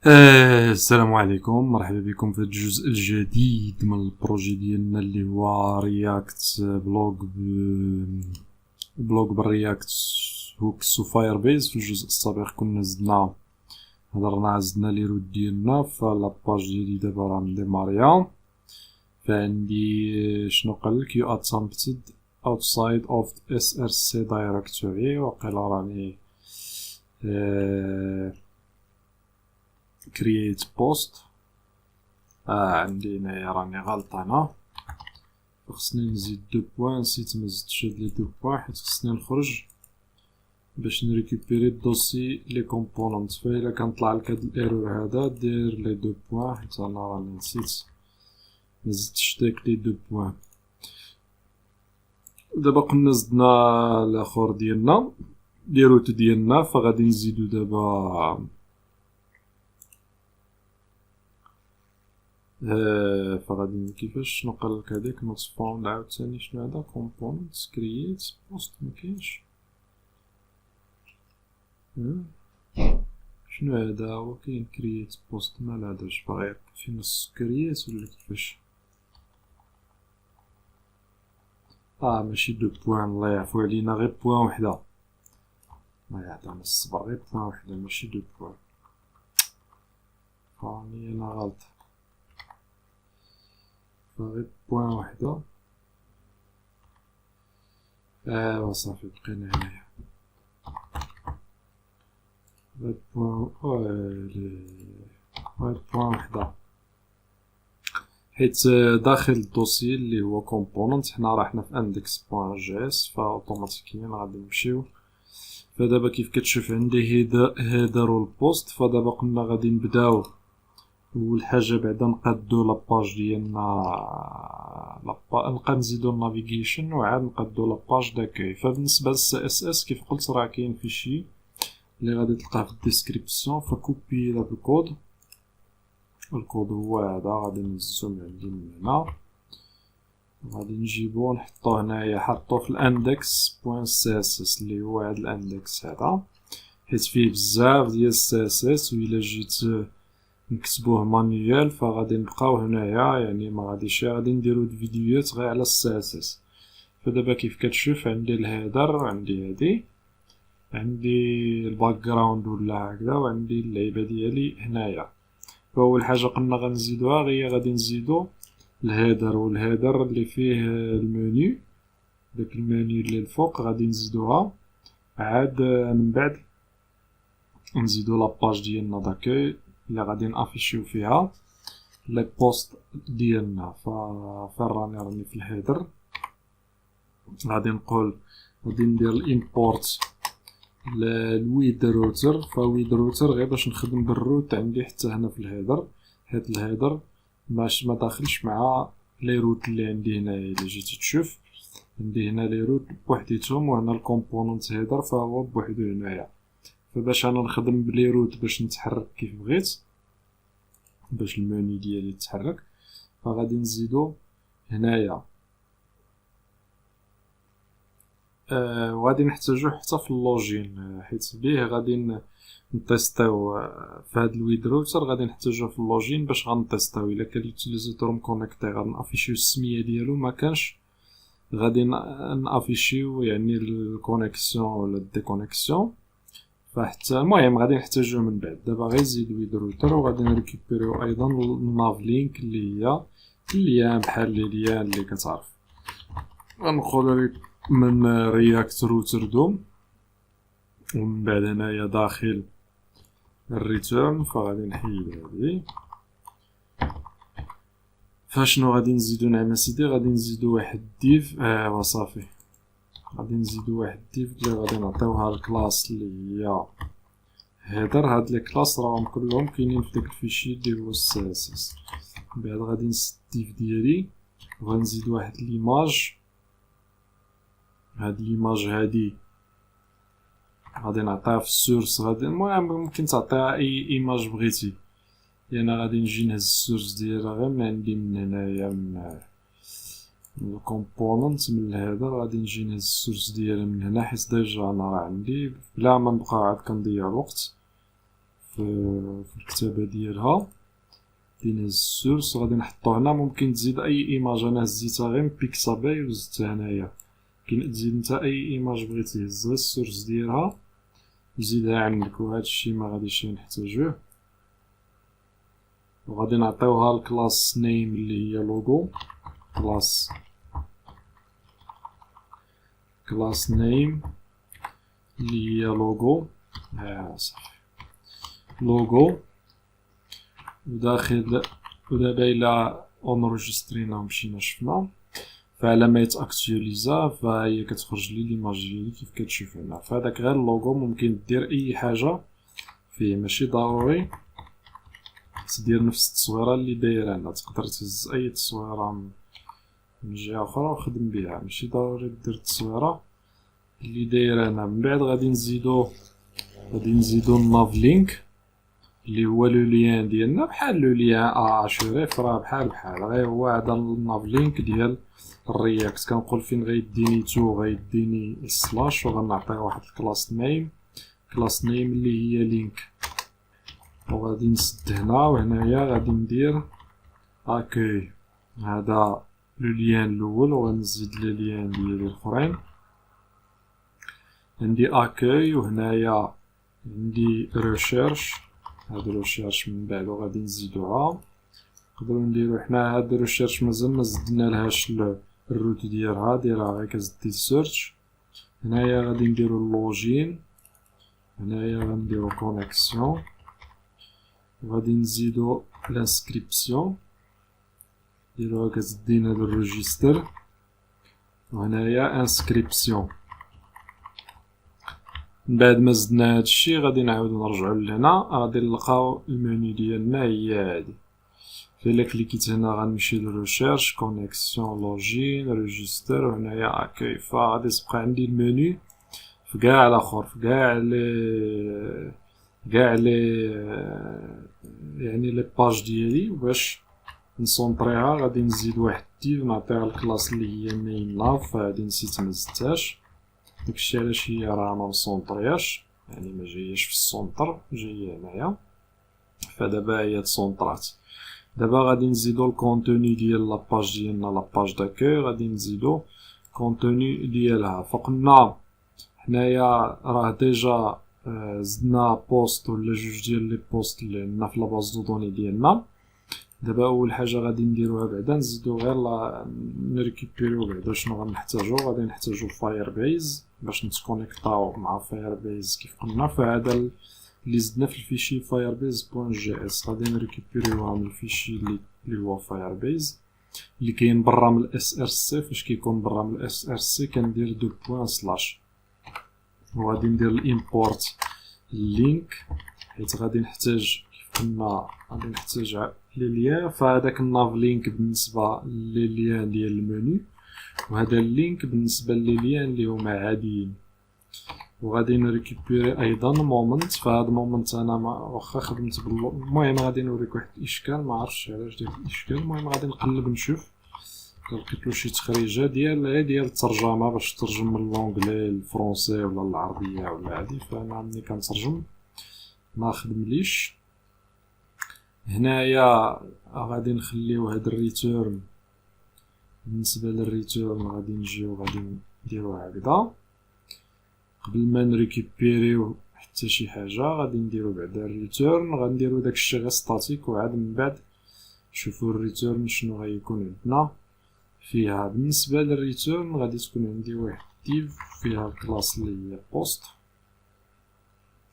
السلام عليكم، مرحبا بكم في الجزء الجديد من البروجي ديالنا اللي هو رياكت بلوج بالرياكت هوكس وفاير بيز. في الجزء السابق كنا هضرنا لي رود ديالنا، فلاباج ديالي دابا راه مديماريا. فعندي شنو قالك you attempted outside of src directory، وقيلا راني create post. عندي هنايا راني غلطانة، خصني نزيد دو بوان، نسيت مزدتش هاد لي دو بوان حيت خصني نخرج باش نريكوبيري الدوسي لي كومبونونت. فإلا كان طلعلك هاد الايرور هذا دير لي دو بوان، حيت انا راني نسيت مزدتش داك لي دو بوان. دابا قلنا زدنا لاخر ديالنا لي روت ديالنا، فغادي نزيدو دابا فغادي كيفاش شنو قالك هذاك نوت فاوند عاوتاني شنو هذا كومبوننت كرييت بوست مكاينش. شنو هذا هو كاين كرييت بوست مال هذا واش باغي يركب في نص كرييت ولا كيفاش؟ ماشي دو بوان، الله يعفو علينا، غير بوان وحده، الله يعطينا الصبر، غير بوان وحده ماشي دو بوان. راني انا غلط، غير بوان وحده. صافي بقينا هنايا غير بوان وحده، حيت داخل الدوسي اللي هو كومبوننت حنا راحنا في index.js، فاوتوماتيكيا غادي نمشيو. فدابا كيف كتشوف عندي هيدر والبوست. فدابا قلنا غادي نبداو اول حاجه بعدا نقادو لاباج ديالنا، نبقى نزيدو النافيغيشن وعاد نقادو لاباج داكاي. فبالنسبه للسي اس اس كيف قلت راه كاين فيشي اللي غادي تلقاه في الديسكريبسيون، فكوبي داك الكود هو هذا، غادي نهزو من عندي من هنا، غادي نجيبو نحطوه هنايا، حطوه في الاندكس بوين سي اس اس اللي هو هذا الاندكس هذا، حيت فيه بزاف ديال السي اس اس، وإلا جيت نكتبوه مانيوال فغادي نبقاو هنايا، يعني ما غاديش غادي نديرو فيديوهات غير على السي اس اس. فدابا كيف كتشوف عندي الهيدر، عندي هادي، عندي الباك جراوند ولا هكذا، وعندي اللعيبه ديالي هنايا. فاول حاجه قلنا غنزيدوها هي غادي نزيدو الهيدر، والهيدر اللي فيه المنيو، داك المنيو اللي الفوق غادي نزيدوها. عاد من بعد نزيدو لاباج ديالنا داكوي اللي غادي نافيشيو فيها لي بوست ديالنا. فين راني في الهيدر، غادي ندير الامبورت للويد روتر. فويد روتر غير باش نخدم بالروت عندي حتى هنا في الهيدر، حيت الهيدر ما داخلش مع لي روت اللي عندي هنايا. الا جيتي تشوف عندي هنا لي روت بوحديتهم، وهنا الكومبوننت هيدر فهو بوحدو هنايا. فباش انا نخدم بلي روت باش نتحرك كيف بغيت، باش المنيو ديالي يتحرك، فغادي نزيدو هنايا. وغادي نحتاجو حتى في اللوجين، حيت بيه غادي نتيستاو في هاد الويد روتر، غادي نحتاجوه في اللوجين باش غنتيستاو. الا كان ليوتيليزاتور مكونيكتي غنافيشيو السميه ديالو، ما كانش غادي نافيشيو يعني الكونيكسيون ولا الديكونيكسيون. فحتى المهم غادي نحتاجوه من بعد. دابا غير نزيد ويد روتر، وغادي نريكوبيريو ايضا الناف لينك اللي هي الليان بحال ليان اللي كتعرف. غنقول من رياكت روتر دوم، ومن بعد هنايا داخل الريتيرن فغادي نحيد هادي. فاشنو غادي نزيدو نعم سيدي، غادي نزيدو واحد ديف وصافي. غادي نزيدو واحد ديف اللي غادي نعطيوها الكلاس اللي هي هيدر. هاد لي كلاس راهم كلهم كاينين في داك الفيشي اللي هو السي اس اس. من بعد غادي نزيد الديف ديالي، وغنزيد واحد ليماج. هاد ليماج هادي غادي نعطيها في السورس، غادي المهم ممكن تعطيها اي ايماج بغيتي. انا غادي نجي نهز السورس ديالها غير من عندي من هنايا من الكومبوننت من الهيدر، غادي نجي نهز السورس ديالها من هنا، حيت ديجا انا راه عندي بلا ما نبقى عاد كنضيع الوقت. في الكتابة ديالها. غادي نهز السورس غادي نحطو هنا. ممكن تزيد اي ايماج، انا هزيتها غير من بيكساباي وزدتها هنايا. ممكن تزيد نتا اي ايماج بغيتي، هز غير السورس ديالها وزيدها عندك، وهادشي ما غاديش نحتاجوه. وغادي نعطيوها الكلاس نيم اللي هي لوغو، كلاس نيم اللي هي لوغو. صافي لوغو. ودابا الى اونريجسترينا ومشينا شفنا، فعلى ما يتاكتواليزا فهي كتخرج لي ليماج ديالي كيف كتشوف هنا. فهداك غير اللوغو ممكن دير اي حاجه فيه، ماشي ضروري تدير نفس التصويره اللي دايره هنا. تقدر تهز اي تصويره من جهه اخرى وخدم بها، ماشي ضروري دير التصويره اللي دايره هنا. من بعد غادي نزيدو الناف لينك اللي هو لو ليان ديالنا، بحال لو ليان اشوريف، راه بحال غير هو هذا الناف لينك ديال الرياكت. كنقول فين غيديني تو، غيديني السلاش، وغنعطيه واحد الكلاس نيم اللي هي لينك. وغادي نسد هنا، وهنايا غادي ندير اكوي هذا لو ليان الاول، وغنزيد لي ليان ديالي الاخرين. عندي اكوي، وهنايا عندي ريشيرش، هاد ريشيرش من بعد وغادي نزيدوها. نقدروا نديرو حنا هاد ريشيرش مازال ما زدنالهاش الروت ديالها غير كتزدي سيرش. هنايا غادي نديرو اللوجين، هنايا غنديرو كونيكسيون، وغادي نزيدو لانسكريبسيون نديروها كتدينا هاد الريجيستر، وهنايا انسكريبسيون. من بعد ما زدنا هادشي غادي نعاودو نرجعو لهنا، غادي نلقاو المنيو ديالنا هي هادي. فإلا كليكيت هنا غنمشي للريشيرش، كونيكسيون، لوجين، ريجيستر، وهنايا اكوي. فغادي تبقى عندي المنيو في كاع الاخر، في كاع لي يعني لي باج ديالي. باش نسونطريها غادي نزيد واحد ديف، نعطيها الكلاس اللي هي نيم لاف. فهادي نسيت مزدتهاش، داكشي علاش هي راه ما مسونطرياش، يعني ما جاياش في السونطر، جايه هنايا. فدابا هي تسونطرات. دابا غادي نزيدو الكونتوني ديال لاباج ديالنا، لاباج داكوي، غادي نزيدو كونتوني ديالها. فقلنا حنايا راه ديجا زدنا بوست ولا جوج ديال لي بوست اللي عندنا في لاباز دو دوني ديالنا. دابا اول حاجه غادي نديروها بعدا نزيدو غير نريكوبيريو بعدا شنو غنحتاجو. غادي نحتاجو فاير بيز باش نتكونيكطاو مع فاير بيز كيف قلنا. فهذا اللي زدنا في الفيشي فاير بيز بوين جي اس، غادي نريكوبيريوها من الفيشي اللي هو فاير بيز اللي كاين برا من الاس ار سي. فاش كيكون برا من الاس ار سي كندير دو بوين سلاش، وغادي ندير الامبورت اللينك، حيت غادي نحتاج كيف قلنا غادي نحتاج لي ليان. فهذاك الناف لينك بالنسبه لي ليان ديال المنيو، وهذا اللينك بالنسبه لي ليان اللي هما عاديين. وغادي نريكوبيري ايضا مومنت. فهاد مومنت انا واخا خدمت المهم غادي نوريك واحد الاشكال، ما عرفتش علاش درت الاشكال. المهم غادي نقلب نشوف، لقيتلو شي تخريجه ديال الترجمه باش ترجم من اللونجلي للفرونسي ولا العربيه ولا هادي. فانا ملي كنترجم ما خدمليش. هنايا غادي نخليو هاد الريتيرن. بالنسبه للريتيرن غادي نجيو غادي نديروها هكذا قبل ما نريكوبيريو حتى شي حاجه. غادي نديرو بعدا الريتيرن، غنديرو داكشي غير ستاتيك، وعاد من بعد نشوفو الريتيرن شنو غيكون عندنا فيها. بالنسبه للريتيرن غادي تكون عندي واحد ديف فيها الكلاس اللي هي بوست،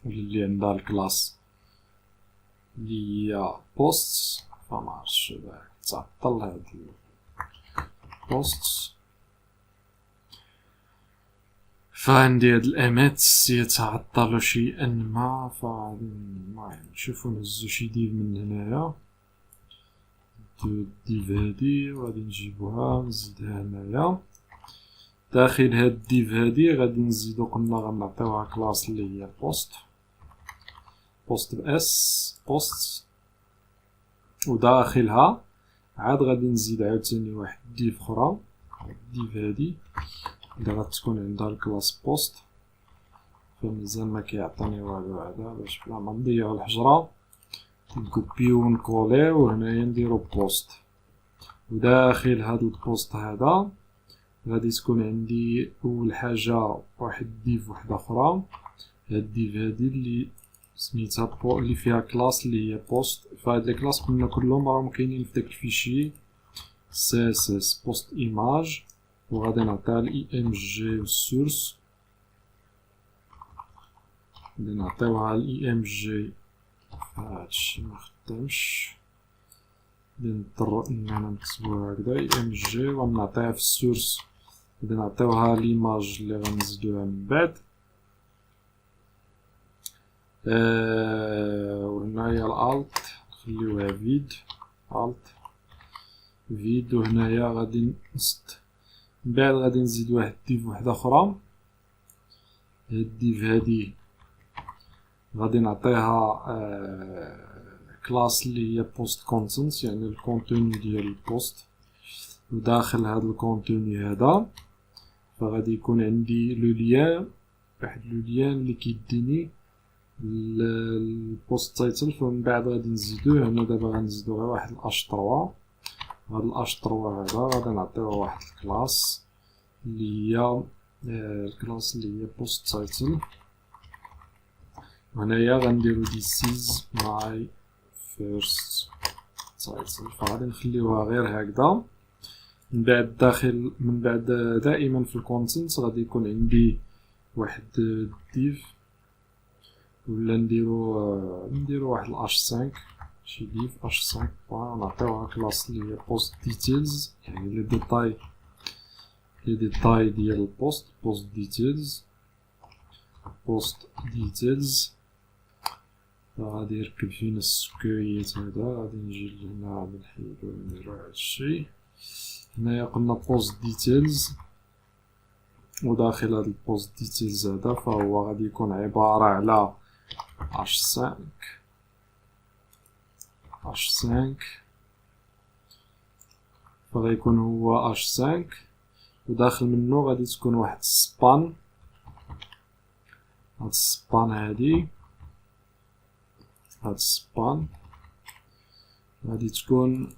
اللي عندها الكلاس اللي هي بوست. فما عرفتش تعطل هاد البوست. فعندي هاد الامات يتعطلو شيئا ما. فالمهم نشوفو نهزو شي ديف من هنايا، الديف هادي وغادي نجيبوها نزيدها هنايا. داخل هاد الديف هادي غادي نزيدو قلنا غنعطيوها كلاس اللي هي بوست باس بوست، وداخلها عاد غادي نزيد عاوتاني واحد ديف اخرى، الديف هادي اللي غتكون عندها الكلاس بوست. فمازال ما كيعطيني والو هذا، باش بلا ما نضيعو الحجرة نكوبيو ونكوليو وهنايا نديرو بوست. وداخل هاد البوست هذا غادي تكون عندي اول حاجة واحد ديف وحدة اخرى. هاد ديف هادي اللي سميتها اللي فيها كلاس اللي هي بوست. فهاد لي كلاس قلنا كلهم راهم كاينين في داك الفيشي CSS بوست ايماج، وغادي نعطيها ال img و السورس. غادي نعطيوها ال img. هادشي مخدمش، غادي نضطر اننا نكتبو هكدا img ونعطيها في السورس. غادي نعطيوها ليماج اللي غنزيدوها من بعد. وهنايا الالت نخليوها فيد، الت فيد. وهنايا غادي نسد من بعد غادي نزيد واحد ديف وحده اخرى. هاد الديف هادي غادي نعطيها كلاس اللي هي بوست كونتنت، يعني الكونتوني ديال البوست. وداخل هاد الكونتوني هذا فغادي يكون عندي لو ليان، واحد لو ليان اللي كيديني البوست تايتل. فمن بعد غادي نزيدوه هنا. دابا غنزيدو غير واحد الاش 3. هاد الاش 3 هذا غادي نعطيوه واحد الكلاس اللي هي الكلاس اللي هي بوست تايتل. وهنايا غنديرو this is my first title. فغادي نخليوها غير هكذا. من بعد دائما في الكونتنت غادي يكون عندي واحد ديف، ولا نديرو واحد الاش 5 شي ديف اش 5 ونعطيوها كلاس اللي هي بوست ديتيلز، يعني لي ديتاي ديال البوست. بوست ديتيلز غادي يركب فينا السكريات هذا. غادي نجي لهنا غادي نحيدو نديرو هادشي. هنايا قلنا بوست ديتيلز، وداخل هاد البوست ديتيلز هذا فهو غادي يكون عبارة على h5 فغيكون هو h5. وداخل منه غادي تكون واحد السبان. هاد السبان غادي تكون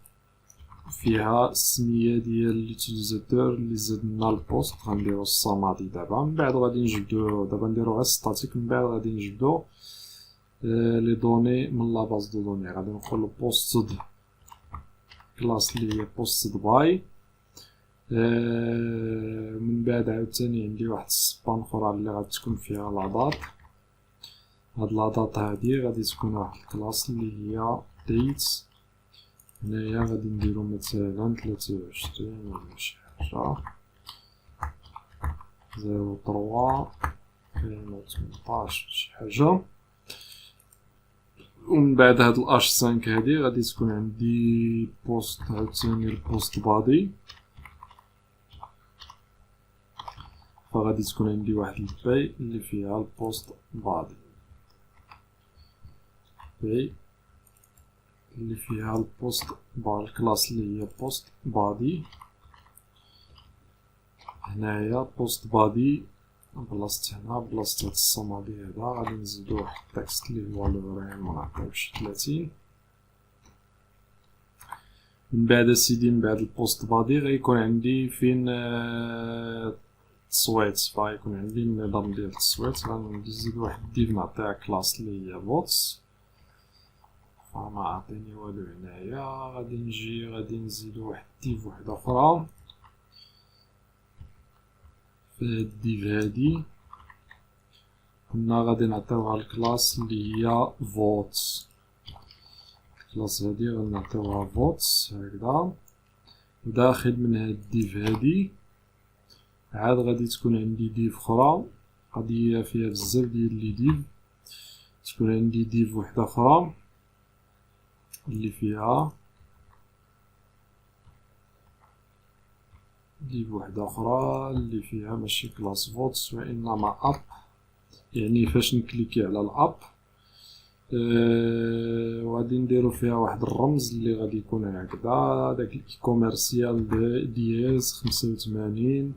فيها السمية ديال ليوتيليزاتور اللي زدنا البوست. غنديرو الصمادي دابا. من بعد غادي نجبدو، دابا نديرو غير ستاتيك. من بعد غادي نجبدو لي دوني من لا باز دو دوني. غادي نقولو بوستد كلاس اللي هي بوستد باي. من بعد عاوتاني عندي واحد السبان اخرى اللي غادي تكون فيها لادات. هاد لادات هادي غادي تكون واحد الكلاس اللي هي ديت. هنايا غادي نديرو مثلا 23 ولا شي حاجة 03 2018 شي حاجة. ومن بعد هاد الاش 5 هادي غادي تكون عندي بوست عاوتاني البوست بادي. فغادي تكون عندي واحد الباي اللي فيها البوست بادي، باي اللي فيها البوست الكلاس اللي هي بوست بادي. هنايا بوست بادي بلاصت هنا بلاصت هاد الصمادي هذا غادي نزيدو واحد التكست اللي هو لورين ونعطيو شي 30. من بعد اسيدي من بعد البوست بادي غيكون عندي فين التصويت. فغيكون عندي النظام ديال التصويت. غادي نزيد واحد الديف نعطيها كلاس اللي هي فوتس. ما عطيني والو هنايا. غادي نزيدو واحد الديف وحده اخرى. في هاد الديف هادي كنا غادي نعطيوها الكلاس اللي هي فوتس. الكلاس هادي غادي نعطيوها فوتس هكذا. وداخل من هاد الديف هادي عاد غادي تكون عندي ديف اخرى غادي فيها بزاف ديال لي ديف. تكون عندي ديف وحده اخرى اللي فيها ديف وحده اخرى اللي فيها ماشي كلاس فوتس وانما اب. يعني فاش نكليكي على الاب وغادي نديرو فيها واحد الرمز اللي غادي يكون هكذا. داك كوميرسيال دياز 85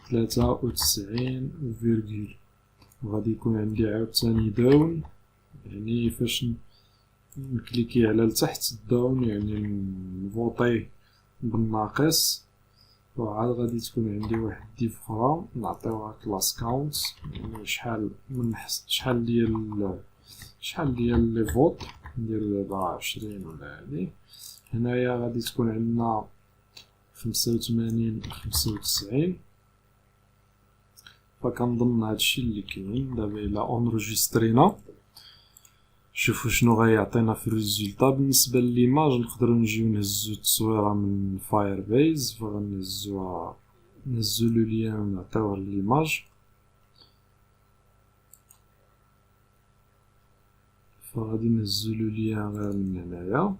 93 فيرغول. وغادي يكون عندي عاوتاني داون، يعني فاش نكليكي على لتحت الداون يعني نفوطي بالناقص، وعاد غادي تكون عندي واحد ديف اخرى نعطيوها كلاس كاونت، يعني شحال ديال لي فوت، ندير دابا 20 ولا هادي. هنايا غادي تكون عندنا 85 95. فكنظن هادشي اللي كاين دابا. الى اونريجسترينا شوفوا شنو غيعطينا في الريزولتا. بالنسبه لليماج نقدروا نجيو نهزو التصويره من فاير بيز، فغنهزوها نهزو لو لين ونعطيوه لليماج. فغادي نهزو لو لين غير من هنايا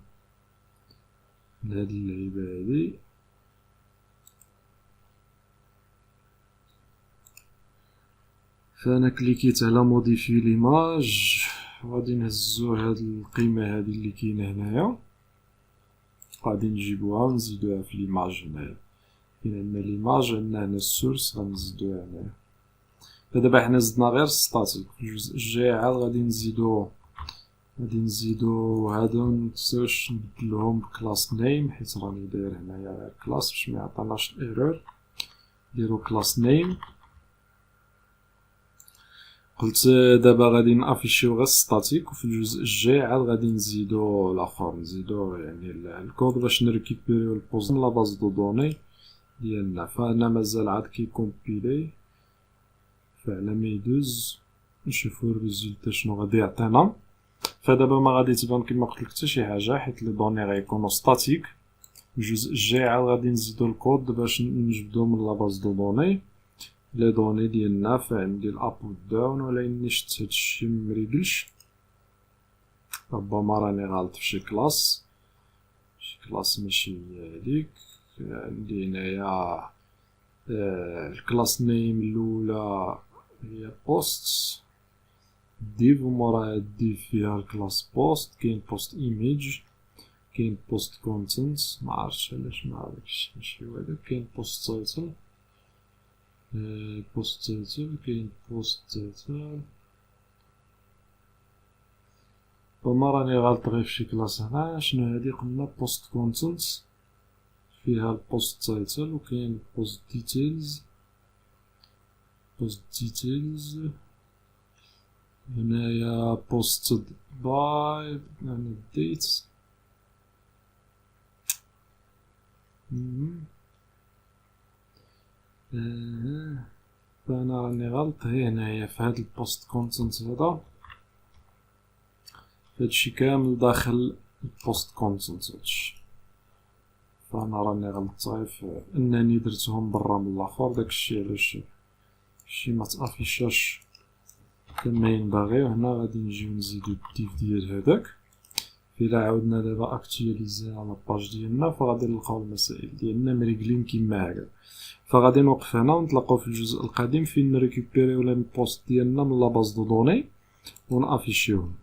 لهاد اللعيبه هادي. فانا كليكيت على موديفي ليماج، غادي نهزو هاد القيمه هادي اللي كاينه هنايا، غادي نجيبوها ونزيدوها في ليماج هنايا. كاين عندنا ليماج، عندنا هنا السورس، غنزيدوها هنايا. فدابا حنا زدنا غير ستاتيك. في الجزء الجاي عاد غادي نزيدو هادو، منتساوش نبدلوهم بكلاس نيم، حيت راني داير هنايا غير كلاس باش ميعطيناش الايرور. نديرو كلاس نيم. قلت دابا غادي نافيشيو غير ستاتيك، وفي الجزء الجاي عاد غادي نزيدو الاخر، نزيدو يعني الكود باش نريكيبيريو البوز من لا باز دو دوني ديالنا. فانا مازال عاد كيكومبيلي، فعلى ما يدوز نشوفو الريزولتا شنو غادي يعطينا. فدابا ما غادي تبان كما قلت لك حتى شي حاجه، حيت لي دوني غيكونوا ستاتيك. الجزء الجاي عاد غادي نزيدو الكود باش نجبدو من لا باز دو دوني لي دوني ديالنا. فعندي الاب و الداون، ولكن شفت هادشي مريقلش، ربما راني غلط في شي كلاس ماشي هي هاديك. عندي هنايا الكلاس نيم الاولى هي بوست ديف، وموراها الديف فيها الكلاس بوست. كاين بوست ايميج، كاين بوست كونتنت، معرفتش علاش ما هاداكشي ماشي هو هداك. كاين بوست تايتل، كاين بوست تايتل. وما راني غلط غير فشي كلاس هنا. شنو هادي؟ قلنا بوست كونتنت فيها البوست تايتل، وكاين بوست ديتيلز. هنايا بوستد باي يعني الديت. فانا راني غلط هي هنايا في هاد البوست كونتنت هذا. هادشي كامل داخل البوست كونتنت هادشي. فانا راني غلط في انني درتهم برا من الاخر، داكشي علاش شي ما تافيشاش كما ينبغي. وهنا غادي نجيو نزيدو الديف ديال هذاك. إلا عاودنا دابا اكتواليزينا لاباج ديالنا، فغادي نلقاو المسائل ديالنا مريقلين كيما هكا. فغادي نوقف هنا ونتلاقاو في الجزء القادم فين نريكوبيريو لي بوست ديالنا من لا باز دو دوني ونافيشيوهم.